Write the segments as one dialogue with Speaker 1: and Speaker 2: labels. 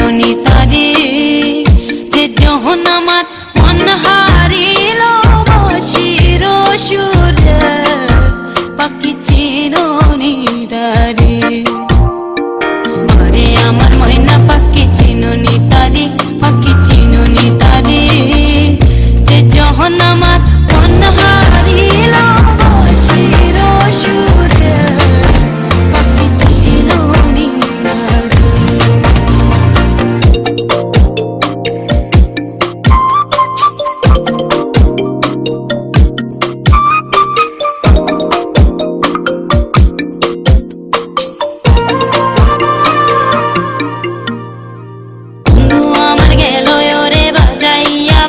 Speaker 1: চিনুনি তারে যে যখন আমার মন হারিল বসির সুরে পাখি চিনুনি তারে আরে আমার ময়না পাখি চিনুনি তারে পাখি চিনুনি তারে যে যখন আমার মন হারিল বসির সুরে পাখি চিনুনি তারে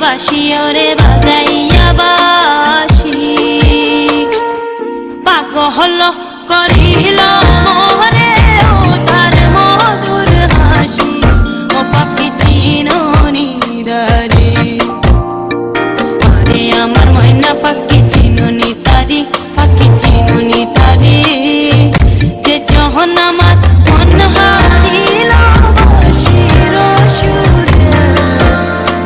Speaker 1: বাসি ওরে বাজাইয়া বাসি পাগল করিল মোরে ও তার মধুর হাসি ও পাখি চিনুনি তারে আরে আমার ময়না পাখি চিনুনি তারে পাখি চিনুনি তারে যে যখন আমার মন হারিল বসির সুরে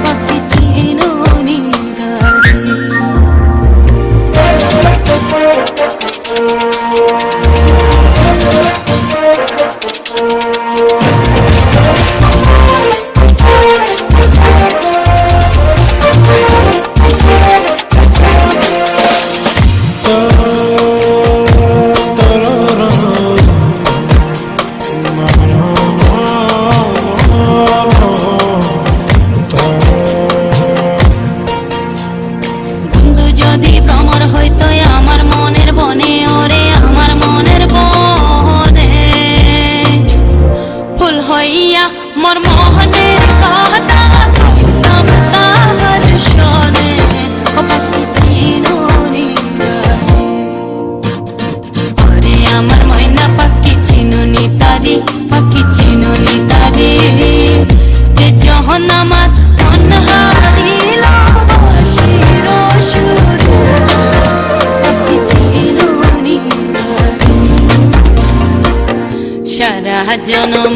Speaker 1: পাখি চিনুনি তারে বন্ধু যদি ভ্রমর হইতো আমার মনের বনে ওরে আমার মনের বনে ফুল হইয়া মোর মোহনের কথা কইতাম তাহার শনে ও পাখি চিনুনি তারে আরে আমার ময়না পাখি চিনুনি তারে পাখি চিনুনি তারে যে যখন আমার মন হারিল বসির সুরে পাখি চিনুনি তারে সারা জনম